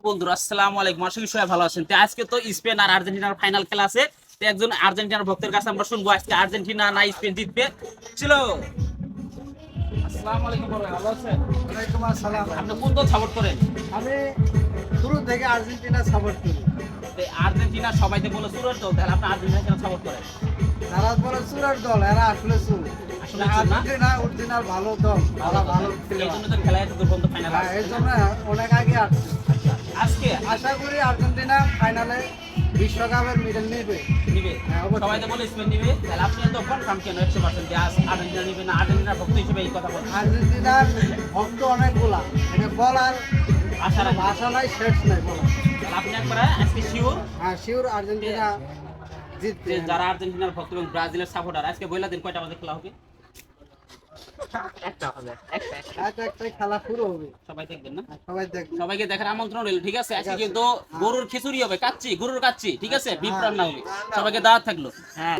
বন্ধুরা আসসালামু আলাইকুম, আশা করি সবাই ভালো আছেন। তো আজকে তো স্পেন আর আর্জেন্টিনার ফাইনাল খেলা আছে। তো একজন আর্জেন্টিনার ভক্তের কাছে আমরা শুনবো আজকে আর্জেন্টিনা না স্পেন জিতবে। ছিল আসসালামু আলাইকুম, বড় ভাই, ভালো আছেন? ওয়ালাইকুম আসসালাম। আপনি কোন দল সাপোর্ট করেন? আমি শুরু থেকে আর্জেন্টিনা সাপোর্ট করি। তো আর্জেন্টিনা সবাই তো বলে চুরের দল, তাহলে আপনি আর্জেন্টিনা কেন সাপোর্ট করেন? যারা বলে চুরের দল এরা আসলে চুর। আসলে চুর না? আর্জেন্টিনা অরিজিনাল ভালো দল, ভালো এই প্লেয়ার। জন্য তো খেলা এত দূর পর্যন্ত ফাইনাল হ্যাঁ, এই জন্য অনেক আগে আসছে। আজকে আশা করি আর্জেন্টিনা ফাইনালে বিশ্বকাপের মেডেল নেবে। নিবে। হ্যাঁ, অবশ্যই। সবাই তো বলে স্পেন নিবে, তাহলে আপনি এত কনফার্ম কেন 100% যে আর্জেন্টিনা নিবে না? আর্জেন্টিনার ভক্ত হিসেবে এই কথা বলেন। আর্জেন্টিনার ভক্ত অনেকগুলা, এটা বলার আশা রাখি। ভাষা নাই, শেষ নাই বলার। তাহলে আপনি একবারে আজকে শিওর হ্যাঁ, শিওর আর্জেন্টিনা জিতবে। যে যারা আর্জেন্টিনার ভক্ত এবং ব্রাজিলের সাপোর্টার আজকে বইলা দিন কয়টা বাজে খেলা হবে? একটাই খেলা শুরু হবে। সবাই দেখবেন না? সবাই দেখবে। সবাইকে দেখার আমন্ত্রণ রইল, ঠিক আছে? আজকে কিন্তু গরুর খিচুড়ি হবে, কাচ্চি, গরুর কাচ্চি, ঠিক আছে? বিফ রান্না হবে, সবাইকে দাওয়াত থাকলো। হ্যাঁ।